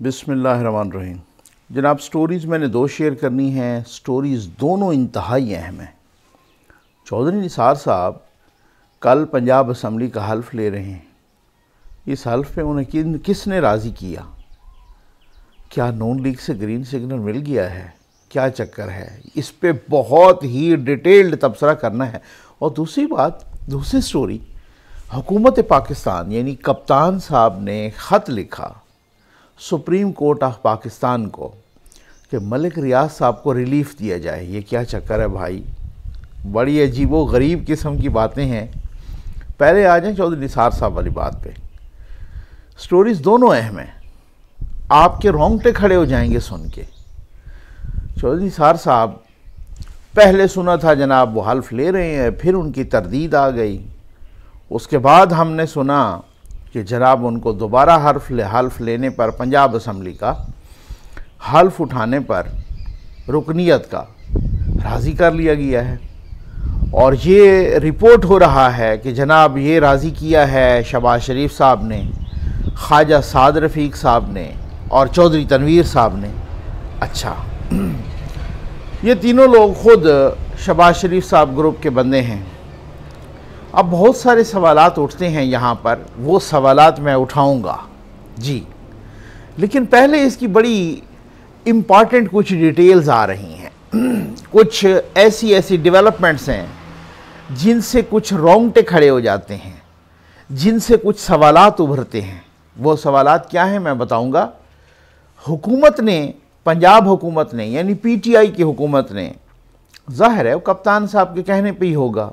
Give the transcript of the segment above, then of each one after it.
बिस्मिल्लाहिर्रहमानिर्रहीम। जनाब, स्टोरीज़ मैंने दो शेयर करनी हैं। स्टोरीज़ दोनों इंतहाई अहम हैं। चौधरी निसार साहब कल पंजाब असम्बली का हल्फ ले रहे हैं। इस हल्फ पे उन्हें किसने राज़ी किया? क्या नून लीग से ग्रीन सिग्नल मिल गया है? क्या चक्कर है? इस पे बहुत ही डिटेल्ड तबसरा करना है। और दूसरी बात, दूसरी स्टोरी, हुकूमत पाकिस्तान यानी कप्तान साहब ने ख़त लिखा सुप्रीम कोर्ट ऑफ पाकिस्तान को कि मलिक रियाज साहब को रिलीफ दिया जाए। ये क्या चक्कर है भाई? बड़ी अजीबो गरीब किस्म की बातें हैं। पहले आ जाएं चौधरी निसार साहब वाली बात पे। स्टोरीज़ दोनों अहम हैं, आपके रोंगटे खड़े हो जाएंगे सुन के। चौधरी निसार साहब पहले सुना था जनाब वो हल्फ ले रहे हैं, फिर उनकी तरदीद आ गई। उसके बाद हमने सुना कि जनाब उनको दोबारा हल्फ लेने पर, पंजाब असम्बली का हल्फ उठाने पर रुकनीत का राज़ी कर लिया गया है। और ये रिपोर्ट हो रहा है कि जनाब ये राज़ी किया है शहबाज शरीफ साहब ने, ख्वाजा साद रफ़ीक साहब ने और चौधरी तनवीर साहब ने। अच्छा, ये तीनों लोग ख़ुद शहबाज शरीफ साहब ग्रुप के बंदे हैं। अब बहुत सारे सवालात उठते हैं यहाँ पर, वो सवालात मैं उठाऊँगा जी, लेकिन पहले इसकी बड़ी इम्पॉर्टेंट कुछ डिटेल्स आ रही हैं। कुछ ऐसी डेवलपमेंट्स हैं जिनसे कुछ रोंगटे खड़े हो जाते हैं, जिनसे कुछ सवालात उभरते हैं। वो सवालात क्या हैं मैं बताऊँगा। हुकूमत ने, पंजाब हुकूमत ने यानी पीटीआई की हुकूमत ने, ज़ाहिर है वो कप्तान साहब के कहने पे ही होगा,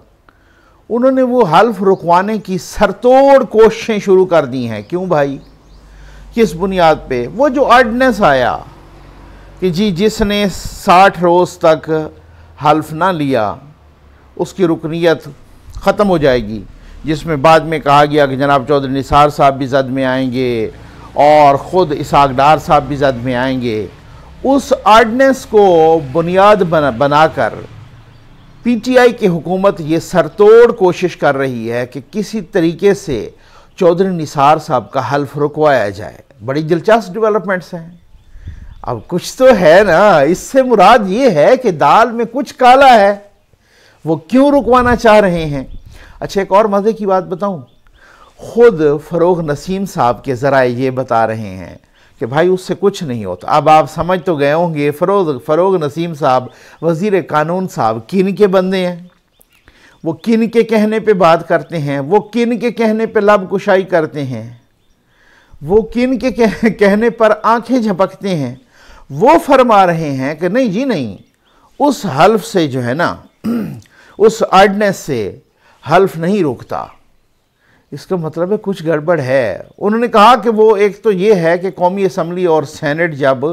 उन्होंने वो हल्फ रुकवाने की सरतोड़ कोशिशें शुरू कर दी हैं। क्यों भाई? किस बुनियाद पे? वो जो ऑर्डिनेंस आया कि जी जिसने 60 रोज़ तक हल्फ ना लिया उसकी रुकनीत ख़त्म हो जाएगी, जिसमें बाद में कहा गया कि जनाब चौधरी निसार साहब भी ज़द में आएंगे और ख़ुद इसाक डार साहब भी ज़द में आएंगे। उस ऑर्डिनेंस को बुनियाद बनाकर पीटीआई की हुकूमत ये सरतोड़ कोशिश कर रही है कि किसी तरीके से चौधरी निसार साहब का हल्फ रुकवाया जाए। बड़ी दिलचस्प डेवलपमेंट्स हैं। अब कुछ तो है ना, इससे मुराद ये है कि दाल में कुछ काला है। वो क्यों रुकवाना चाह रहे हैं? अच्छा, एक और मज़े की बात बताऊं, ख़ुद फ़रोग़ नसीम साहब के ज़राए ये बता रहे हैं कि भाई उससे कुछ नहीं होता। अब आप समझ तो गए होंगे फ़रोग़ नसीम साहब वज़ीर कानून साहब किन के बंदे हैं। वो किन के कहने पे बात करते हैं, वो किन के कहने पे लब कुशाई करते हैं, वो किन के कहने पर आंखें झपकते हैं। वो फरमा रहे हैं कि नहीं जी नहीं, उस हल्फ से जो है ना, उस ऑर्डिनेंस से हल्फ नहीं रुकता। इसका मतलब है कुछ गड़बड़ है। उन्होंने कहा कि वो एक तो ये है कि कौमी असम्बली और सेनेट जब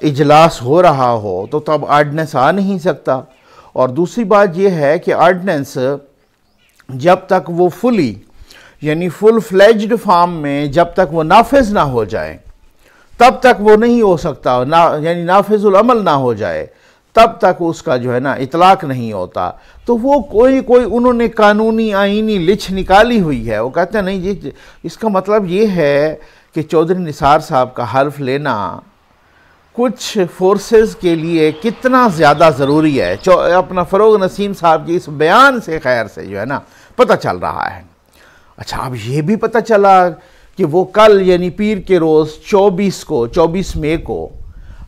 इजलास हो रहा हो तो तब ऑर्डिनेंस आ नहीं सकता, और दूसरी बात ये है कि ऑर्डिनेंस जब तक वो फुली यानी फुल फ्लेज्ड फॉर्म में जब तक वो नाफिज ना हो जाए तब तक वो नहीं हो सकता, यानी नाफिजुल अमल ना हो जाए तब तक उसका जो है ना इतलाक नहीं होता। तो वो कोई उन्होंने कानूनी आईनी लिच निकाली हुई है। वो कहते हैं नहीं जी, इसका मतलब ये है कि चौधरी निसार साहब का हल्फ लेना कुछ फोर्सेस के लिए कितना ज़्यादा ज़रूरी है। अपना फ़रोग़ नसीम साहब के इस बयान से खैर से जो है ना पता चल रहा है। अच्छा, अब ये भी पता चला कि वो कल यानी पीर के रोज़ 24 मई को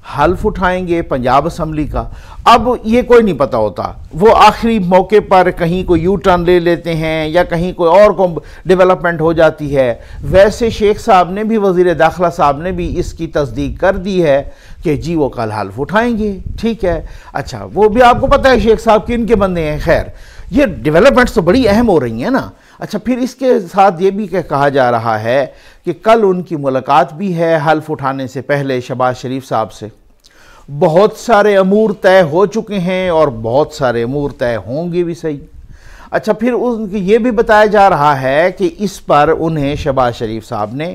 हल्फ उठाएंगे पंजाब असम्बली का। अब ये कोई नहीं पता होता, वो आखिरी मौके पर कहीं को यू टर्न ले लेते हैं या कहीं कोई और को डेवलपमेंट हो जाती है। वैसे शेख साहब ने भी, वज़ीर दाखिला साहब ने भी इसकी तस्दीक कर दी है कि जी वो कल हल्फ उठाएंगे। ठीक है, अच्छा, वो भी आपको पता है शेख साहब किन के बंदे हैं। खैर, ये डेवलपमेंट्स तो बड़ी अहम हो रही हैं ना। अच्छा, फिर इसके साथ ये भी कहा जा रहा है कि कल उनकी मुलाकात भी है हल्फ उठाने से पहले शहबाज शरीफ साहब से। बहुत सारे अमूर तय हो चुके हैं और बहुत सारे अमूर तय होंगे भी सही। अच्छा, फिर उनकी ये भी बताया जा रहा है कि इस पर उन्हें शहबाज शरीफ साहब ने,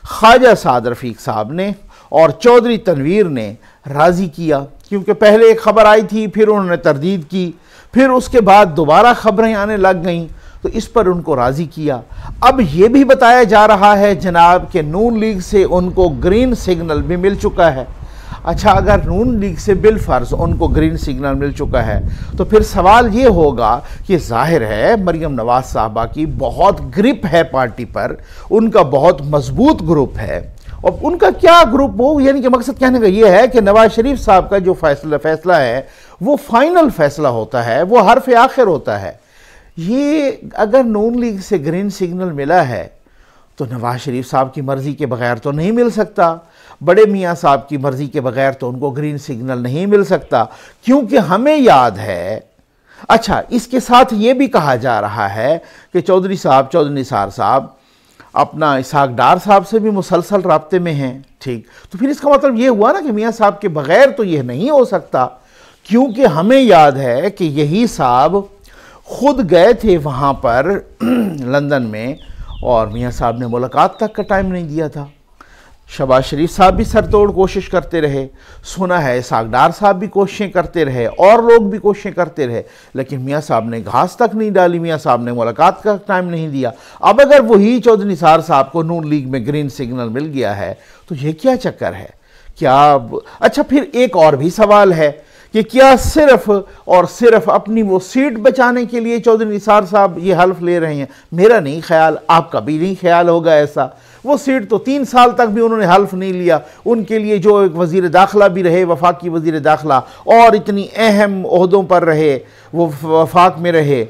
ख्वाजा साद रफ़ीक साहब ने और चौधरी तनवीर ने राज़ी किया। क्योंकि पहले एक ख़बर आई थी, फिर उन्होंने तरदीद की, फिर उसके बाद दोबारा ख़बरें आने लग गईं, तो इस पर उनको राज़ी किया। अब ये भी बताया जा रहा है जनाब कि नून लीग से उनको ग्रीन सिग्नल भी मिल चुका है। अच्छा, अगर नून लीग से बिलफर्ज उनको ग्रीन सिग्नल मिल चुका है तो फिर सवाल ये होगा कि जाहिर है मरियम नवाज साहबा की बहुत ग्रिप है पार्टी पर, उनका बहुत मजबूत ग्रुप है। और उनका क्या ग्रुप हो, यानी कि मकसद कहने का ये है कि नवाज शरीफ साहब का जो फैसला है वो फाइनल फैसला होता है, वो हरफ आखिर होता है। ये अगर नून लीग से ग्रीन सिग्नल मिला है तो नवाज शरीफ साहब की मर्जी के बगैर तो नहीं मिल सकता, बड़े मियाँ साहब की मर्जी के बगैर तो उनको ग्रीन सिग्नल नहीं मिल सकता, क्योंकि हमें याद है। अच्छा, इसके साथ ये भी कहा जा रहा है कि चौधरी निसार साहब अपना इसहाक डार साहब से भी मुसलसल राब्ते में हैं। ठीक, तो फिर इसका मतलब ये हुआ ना कि मियाँ साहब के बगैर तो ये नहीं हो सकता, क्योंकि हमें याद है कि यही साहब खुद गए थे वहाँ पर लंदन में और मियाँ साहब ने मुलाकात तक का टाइम नहीं दिया था। शहबाज शरीफ साहब भी सरतोड़ कोशिश करते रहे, सुना है इसहाक डार साहब भी कोशिशें करते रहे और लोग भी कोशिशें करते रहे, लेकिन मियाँ साहब ने घास तक नहीं डाली, मियाँ साहब ने मुलाकात का टाइम नहीं दिया। अब अगर वही चौधरी निसार साहब को नून लीग में ग्रीन सिग्नल मिल गया है तो ये क्या चक्कर है, क्या? अच्छा, फिर एक और भी सवाल है कि क्या सिर्फ और सिर्फ अपनी वो सीट बचाने के लिए चौधरी निसार साहब ये हल्फ ले रहे हैं? मेरा नहीं ख्याल, आपका भी नहीं ख्याल होगा ऐसा। वो सीट तो 3 साल तक भी उन्होंने हल्फ नहीं लिया, उनके लिए जो एक वज़ीर दाखिला भी रहे, वफाकी वज़ीर दाखिला, और इतनी अहम ओहदों पर रहे, वो वफाक में रहे,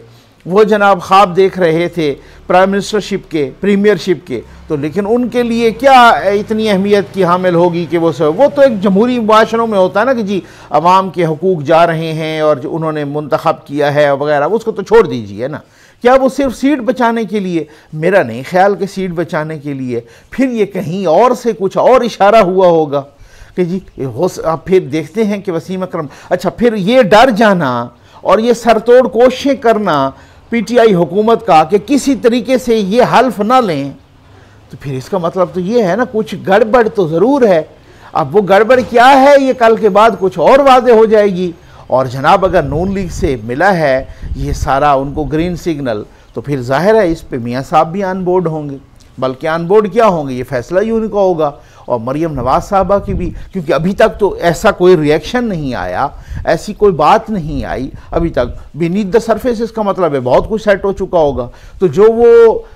वो जनाब ख्वाब देख रहे थे प्राइम मिनिस्टरशिप के, प्रीमियरशिप के, तो लेकिन उनके लिए क्या इतनी अहमियत की हामिल होगी कि वो तो एक जमहूरी मुआशरों में होता है ना कि जी अवाम के हकूक़ जा रहे हैं और जो उन्होंने मुंतखब किया है वगैरह, उसको तो छोड़ दीजिए ना। क्या वो सिर्फ सीट बचाने के लिए? मेरा नहीं ख्याल कि सीट बचाने के लिए, फिर ये कहीं और से कुछ और इशारा हुआ होगा कि जी अब फिर देखते हैं कि वसीम अकरम। अच्छा, फिर ये डर जाना और ये सरतोड़ कोशिशें करना पीटीआई हुकूमत का कि किसी तरीके से ये हल्फ ना लें, तो फिर इसका मतलब तो ये है ना कुछ गड़बड़ तो ज़रूर है। अब वो गड़बड़ क्या है ये कल के बाद कुछ और वाज़ेह हो जाएगी। और जनाब अगर नून लीग से मिला है ये सारा उनको ग्रीन सिग्नल, तो फिर जाहिर है इस पे मियाँ साहब भी ऑन बोर्ड होंगे, बल्कि ऑन बोर्ड क्या होंगे, ये फैसला ही उनका होगा। और मरियम नवाज साहबा की भी, क्योंकि अभी तक तो ऐसा कोई रिएक्शन नहीं आया, ऐसी कोई बात नहीं आई अभी तक। बीनीथ द सरफेस इसका मतलब है बहुत कुछ सेट हो चुका होगा। तो जो वो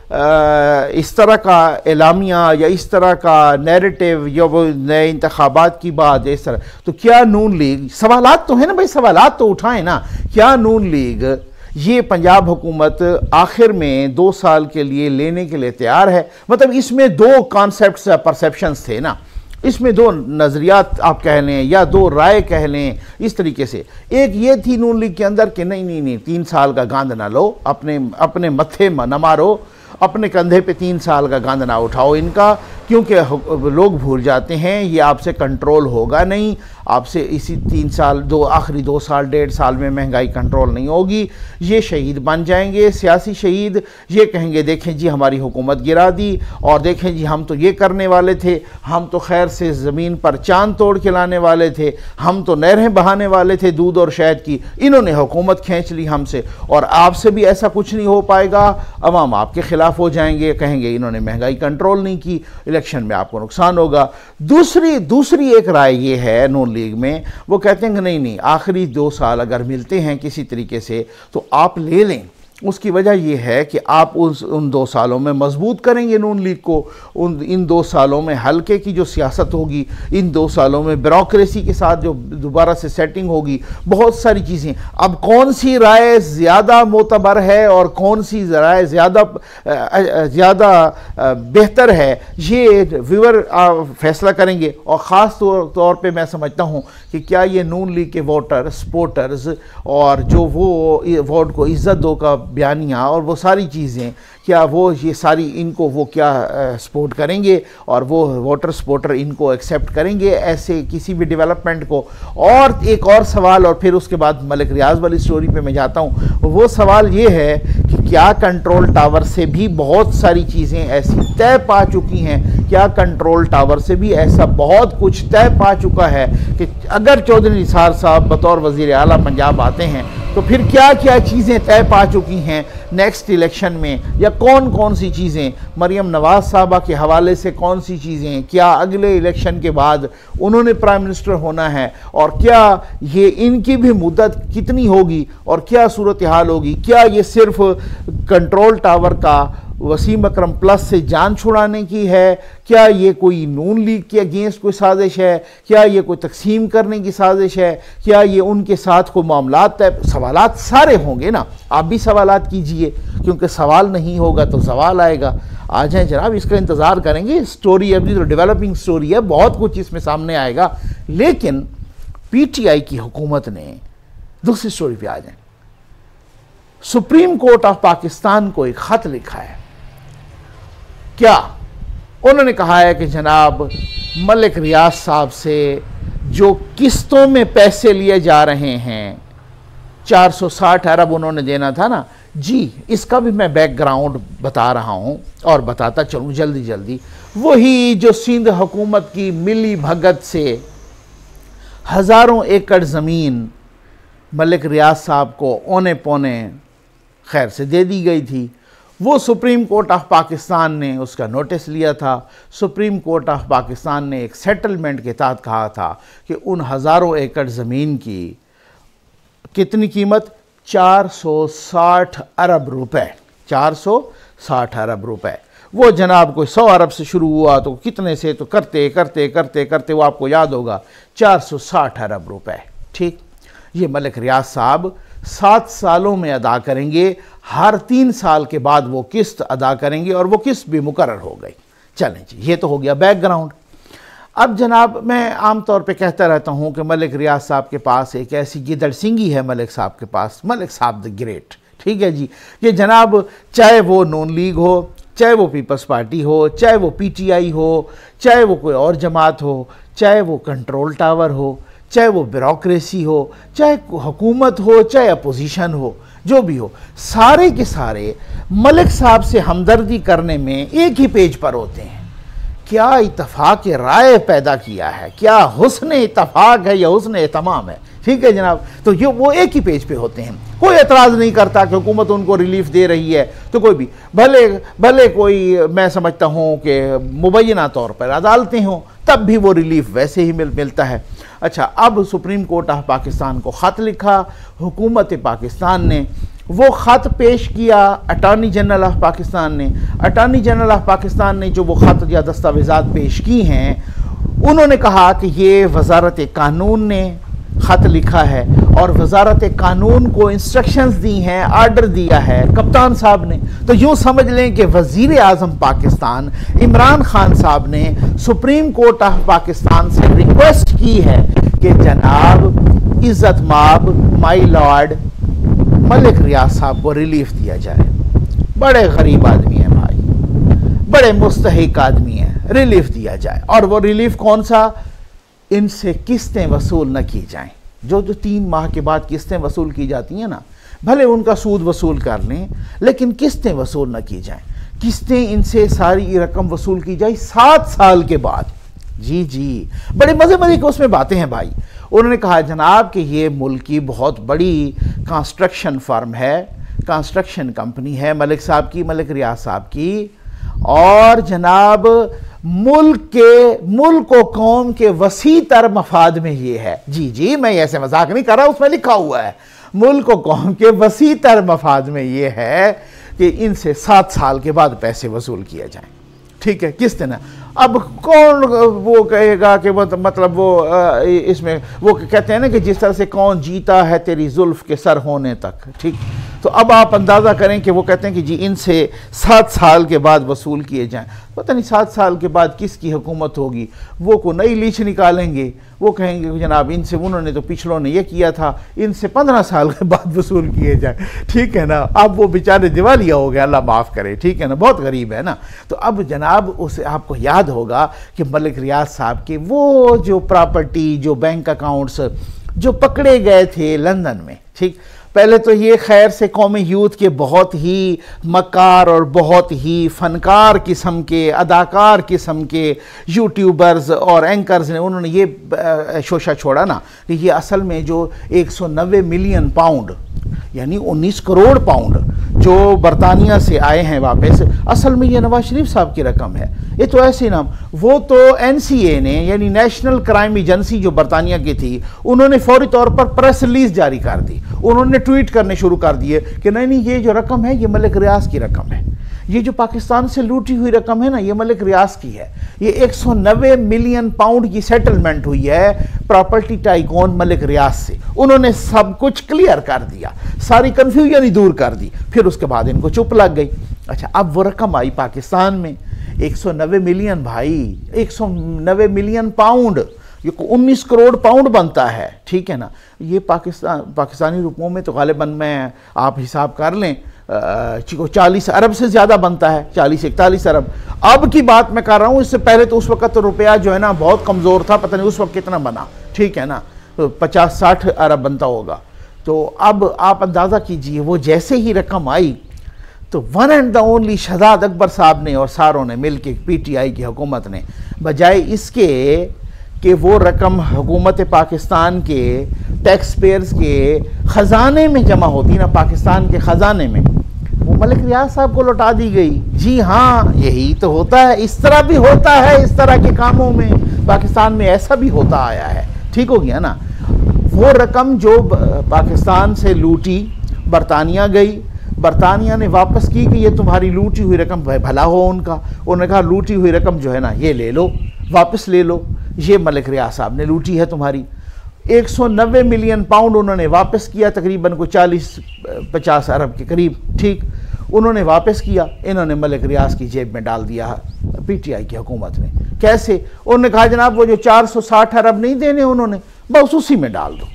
इस तरह का एलामिया या इस तरह का नैरेटिव या वो नए इंतखाबात की बात इस तरह, तो क्या नून लीग, सवालात तो है ना भाई, सवालात तो उठाएं ना, क्या नून लीग ये पंजाब हुकूमत आखिर में 2 साल के लिए लेने के लिए तैयार है? मतलब इसमें 2 कॉन्सेप्ट्स परसेप्शंस थे ना, इसमें 2 नज़रियात आप कह लें या 2 राय कह लें इस तरीके से। एक ये थी नून लीग के अंदर कि नहीं 3 साल का गांध ना लो, अपने मत्थे न मारो, अपने कंधे पे 3 साल का गांध ना उठाओ इनका, क्योंकि लोग भूल जाते हैं ये आपसे कंट्रोल होगा नहीं, आपसे इसी 3 साल आखिरी 2 साल 1.5 साल में महंगाई कंट्रोल नहीं होगी, ये शहीद बन जाएंगे, सियासी शहीद। ये कहेंगे देखें जी हमारी हुकूमत गिरा दी, और देखें जी हम तो ये करने वाले थे, हम तो खैर से ज़मीन पर चांद तोड़ के लाने वाले थे, हम तो नहरें बहाने वाले थे दूध और शहद की, इन्होंने हुकूमत खींच ली हमसे, और आपसे भी ऐसा कुछ नहीं हो पाएगा, अवाम आपके खिलाफ हो जाएंगे, कहेंगे इन्होंने महंगाई कंट्रोल नहीं की, इलेक्शन में आपको नुकसान होगा। दूसरी एक राय ये है नून लीग में, वो कहते हैं कि नहीं आखिरी 2 साल अगर मिलते हैं किसी तरीके से तो आप ले लें। उसकी वजह यह है कि आप उन 2 सालों में मजबूत करेंगे नून लीग को, इन 2 सालों में हल्के की जो सियासत होगी, इन 2 सालों में ब्यूरोक्रेसी के साथ जो दोबारा से सेटिंग होगी, बहुत सारी चीज़ें। अब कौन सी राय ज़्यादा मोतबर है और कौन सी राय ज़्यादा बेहतर है, ये व्यूअर फैसला करेंगे। और ख़ास तौर पे मैं समझता हूँ कि क्या ये नून लीग के वोटर सपोर्टर्स और जो वो वोट को इज़्ज़त दो का बयानिया और वो सारी चीज़ें, क्या वो ये सारी इनको वो क्या सपोर्ट करेंगे और वो वोटर सपोर्टर इनको एक्सेप्ट करेंगे ऐसे किसी भी डेवलपमेंट को? और एक और सवाल, और फिर उसके बाद मलिक रियाज वाली स्टोरी पे मैं जाता हूँ। वो सवाल ये है कि क्या कंट्रोल टावर से भी बहुत सारी चीज़ें ऐसी तय पा चुकी हैं, क्या कंट्रोल टावर से भी ऐसा बहुत कुछ तय पा चुका है कि अगर चौधरी निसार साहब बतौर वज़ीर आला पंजाब आते हैं तो फिर क्या क्या चीज़ें तय पा चुकी हैं? नेक्स्ट इलेक्शन में, या कौन कौन सी चीज़ें मरियम नवाज साहबा के हवाले से, कौन सी चीज़ें, क्या अगले इलेक्शन के बाद उन्होंने प्राइम मिनिस्टर होना है, और क्या ये इनकी भी मुद्दत कितनी होगी, और क्या सूरत हाल होगी, क्या ये सिर्फ कंट्रोल टावर का वसीम अकरम प्लस से जान छुड़ाने की है, क्या ये कोई नून लीग के अगेंस्ट कोई साजिश है, क्या ये कोई तकसीम करने की साजिश है, क्या ये उनके साथ कोई मामलात है। सवालात सारे होंगे ना, आप भी सवालात कीजिए, क्योंकि सवाल नहीं होगा तो सवाल आएगा। आ जाए जनाब, इसका इंतज़ार करेंगे। स्टोरी अभी तो डेवलपिंग स्टोरी है, बहुत कुछ इसमें सामने आएगा। लेकिन PTI की हुकूमत ने दूसरी स्टोरी पे आ जाए। सुप्रीम कोर्ट ऑफ पाकिस्तान को एक ख़त लिखा है। क्या उन्होंने कहा है कि जनाब मलिक रियाज साहब से जो किस्तों में पैसे लिए जा रहे हैं, 460 अरब उन्होंने देना था ना जी, इसका भी मैं बैकग्राउंड बता रहा हूं और बताता चलूं जल्दी जल्दी। वही जो सिंध हुकूमत की मिली भगत से हज़ारों एकड़ ज़मीन मलिक रियाज साहब को औने पौने खैर से दे दी गई थी, वो सुप्रीम कोर्ट ऑफ पाकिस्तान ने उसका नोटिस लिया था। सुप्रीम कोर्ट ऑफ पाकिस्तान ने एक सेटलमेंट के तहत कहा था कि उन हज़ारों एकड़ ज़मीन की कितनी कीमत, 460 अरब रुपए, 460 अरब रुपए। वो जनाब कोई 100 अरब से शुरू हुआ तो कितने से, तो करते करते करते करते वो आपको याद होगा 460 अरब रुपए। ठीक, ये मलिक रियाज साहब 7 सालों में अदा करेंगे, हर 3 साल के बाद वो किस्त अदा करेंगे, और वो किस्त भी मुकर्रर हो गई। चलें जी, ये तो हो गया बैकग्राउंड। अब जनाब मैं आमतौर पे कहता रहता हूँ कि मलिक रियाज साहब के पास एक ऐसी गिदड़ सिंगी है, मलिक साहब के पास, मलिक साहब द ग्रेट। ठीक है जी, कि जनाब चाहे वो नून लीग हो, चाहे वो पीपल्स पार्टी हो, चाहे वो PTI हो, चाहे वो कोई और जमात हो, चाहे वो कंट्रोल टावर हो, चाहे वो ब्यूरोक्रेसी हो, चाहे हुकूमत हो, चाहे अपोजिशन हो, जो भी हो, सारे के सारे मलिक साहब से हमदर्दी करने में एक ही पेज पर होते हैं। क्या इत्तफाक राय पैदा किया है, क्या हुस्न इत्तफाक है या हुस्न एहतमाम है। ठीक है जनाब, तो ये वो एक ही पेज पे होते हैं। कोई एतराज़ नहीं करता कि हुकूमत उनको रिलीफ दे रही है, तो कोई भी भले कोई, मैं समझता हूँ कि मुबैना तौर पर अदालतें हों, तब भी वो रिलीफ वैसे ही मिलता है। अच्छा, अब सुप्रीम कोर्ट ऑफ पाकिस्तान को ख़त लिखा हुकूमत पाकिस्तान ने, वो ख़त पेश किया अटॉर्नी जनरल ऑफ पाकिस्तान ने। अटॉर्नी जनरल ऑफ पाकिस्तान ने जो वो ख़त या दस्तावेज़ात पेश की हैं, उन्होंने कहा कि ये वजारत कानून ने ख़त लिखा है, और वजारत कानून को इंस्ट्रक्शंस दी हैं, आर्डर दिया है कप्तान साहब ने। तो यूँ समझ लें कि वज़ीर आज़म पाकिस्तान इमरान खान साहब ने सुप्रीम कोर्ट ऑफ पाकिस्तान से रिक्वेस्ट की है कि जनाब इज़्ज़त माब माई लॉर्ड मलिक रियाज साहब को रिलीफ दिया जाए। बड़े गरीब आदमी हैं भाई, बड़े मुस्तहिक आदमी हैं, रिलीफ दिया जाए। और वो रिलीफ कौन सा, इनसे किस्तें वसूल न की जाएं। जो 3 माह के बाद किस्तें वसूल की जाती हैं ना, भले उनका सूद वसूल कर लें, लेकिन किस्तें वसूल न की जाएं। किस्तें इनसे सारी रकम वसूल की जाए 7 साल के बाद। जी जी, बड़े मज़े मज़े की उसमें बातें हैं भाई। उन्होंने कहा जनाब कि ये मुल्क की बहुत बड़ी कंस्ट्रक्शन फर्म है, कंस्ट्रक्शन कंपनी है मलिक साहब की, मलिक रियाज साहब की, और जनाब मुल्क व कौम के वसी तर मफाद में ये है। जी जी, मैं ऐसे मजाक नहीं कर रहा, उसमें लिखा हुआ है मुल्क व कौम के वसी तर मफाद में ये है कि इनसे 7 साल के बाद पैसे वसूल किए जाएं। ठीक है, किस तरह। अब कौन वो कहेगा कि मतलब वो इसमें वो कहते हैं ना कि जिस तरह से कौन जीता है तेरी जुल्फ के सर होने तक। ठीक, तो अब आप अंदाज़ा करें कि वो कहते हैं कि जी इनसे 7 साल के बाद वसूल किए जाएं। पता नहीं 7 साल के बाद किसकी हुकूमत होगी, वो को नई लीच निकालेंगे, वो कहेंगे कि जनाब इनसे, उन्होंने तो पिछलों ने ये किया था, इनसे 15 साल के बाद वसूल किए जाए। ठीक है ना, अब वो बेचारे दिवालिया हो गए, अल्लाह माफ़ करे। ठीक है ना, बहुत गरीब है ना। तो अब जनाब उसे आपको याद होगा कि मलिक रियाज साहब के वो जो प्रॉपर्टी, जो बैंक अकाउंट्स जो पकड़े गए थे लंदन में। ठीक, पहले तो ये खैर से कौमी यूथ के बहुत ही मक्कार और बहुत ही फ़नकार किस्म के, अदाकार किस्म के यूट्यूबर्स और एंकर्स ने, उन्होंने ये शोशा छोड़ा ना कि ये असल में जो 190 मिलियन पाउंड यानी 19 करोड़ पाउंड जो बरतानिया से आए हैं वापस, असल में ये नवाज शरीफ साहब की रकम है। ये तो ऐसे नाम, वो तो एनसीए ने यानी नेशनल क्राइम एजेंसी जो बरतानिया की थी, उन्होंने फौरी तौर पर प्रेस रिलीज जारी कर दी। उन्होंने ट्वीट करने शुरू कर दिए कि नहीं ये जो रकम है ये मलिक रियाज की रकम है, ये जो पाकिस्तान से लूटी हुई रकम है ना ये मलिक रियाज की है। ये 190 मिलियन पाउंड की सेटलमेंट हुई है प्रॉपर्टी टाइकून मलिक रियाज से। उन्होंने सब कुछ क्लियर कर दिया, सारी कंफ्यूजन ही दूर कर दी। फिर उसके बाद इनको चुप लग गई। अच्छा, अब वो रकम आई पाकिस्तान में 190 मिलियन भाई, 190 मिलियन पाउंड, ये 19 करोड़ पाउंड बनता है, ठीक है ना। ये पाकिस्तानी रुपयों में तो गालिबन में आप हिसाब कर लें 40 अरब से ज़्यादा बनता है, 40-41 अरब। अब की बात मैं कर रहा हूँ, इससे पहले तो उस वक्त तो रुपया जो है ना बहुत कमज़ोर था, पता नहीं उस वक्त कितना बना, ठीक है ना, तो 50-60 अरब बनता होगा। तो अब आप अंदाज़ा कीजिए वो जैसे ही रकम आई तो one and the only Shahzad Akbar साहब ने और सारों ने मिल के PTI की हुकूमत ने, बजाय इसके कि वो रकम हुकूमत पाकिस्तान के टैक्स पेयर्स के ख़जाने में जमा होती ना, पाकिस्तान के ख़जाने में, वो मलिक रियाज साहब को लौटा दी गई। जी हाँ, यही तो होता है, इस तरह भी होता है, इस तरह के कामों में पाकिस्तान में ऐसा भी होता आया है, ठीक हो गया ना। वो रकम जो पाकिस्तान से लूटी बरतानिया गई, बरतानिया ने वापस की कि ये तुम्हारी लूटी हुई रकम, भला हो उनका, उन्होंने कहा लूटी हुई रकम जो है ना ये ले लो, वापस ले लो, ये मलिक रियाज साहब ने लूटी है तुम्हारी। 190 मिलियन पाउंड उन्होंने वापस किया, तकरीबन को 40-50 अरब के करीब, ठीक, उन्होंने वापस किया। इन्होंने मलिक रियाज की जेब में डाल दिया PTI की हुकूमत ने। कैसे? उन्होंने कहा जनाब वो जो 460 अरब नहीं देने उन्होंने, बस उसी में डाल दो।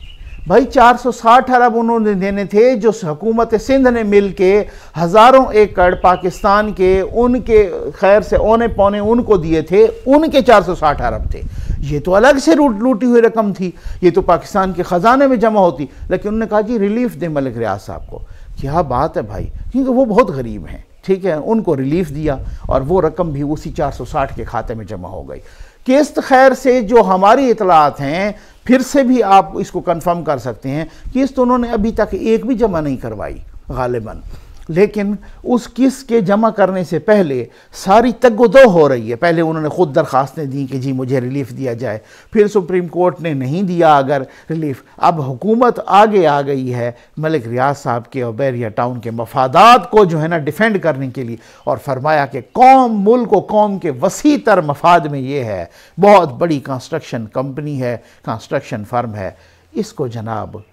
भाई 460 अरब उन्होंने देने थे जो हुकूमत सिंध ने मिल के हज़ारों एकड़ पाकिस्तान के उनके खैर से औने पौने उनको दिए थे, उनके 460 अरब थे। ये तो अलग से लूटी हुई रकम थी, ये तो पाकिस्तान के ख़जाने में जमा होती। लेकिन उन्होंने कहा जी रिलीफ दे मलिक रियाज साहब को। क्या बात है भाई, क्योंकि वो बहुत गरीब हैं, ठीक है, उनको रिलीफ दिया और वो रकम भी उसी 460 के खाते में जमा हो गई। किस्त खैर से जो हमारी इतलात हैं, फिर से भी आप इसको कंफर्म कर सकते हैं, किस्त उन्होंने अभी तक एक भी जमा नहीं करवाई गालिबन। लेकिन उस किस्त के जमा करने से पहले सारी तगदो हो रही है। पहले उन्होंने ख़ुद दरख्वास्तें दी कि जी मुझे रिलीफ दिया जाए, फिर सुप्रीम कोर्ट ने नहीं दिया अगर रिलीफ। अब हुकूमत आगे आ गई है मलिक रियाज साहब के और बैरिया टाउन के मफादात को जो है ना डिफेंड करने के लिए, और फरमाया कि कौम, मुल्क व कौम के वसी तर मफाद में ये है, बहुत बड़ी कंस्ट्रक्शन कंपनी है, कंस्ट्रक्शन फर्म है, इसको जनाब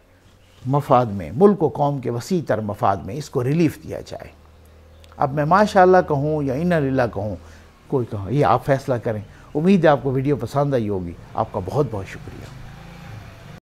मफाद में, मुल्क व कौम के वसी तर मफाद में इसको रिलीफ दिया जाए। अब मैं माशाअल्लाह कहूँ या इन्ना लिल्लाह कहूँ, कोई कहूँ, ये आप फैसला करें। उम्मीद है आपको वीडियो पसंद आई होगी। आपका बहुत बहुत शुक्रिया।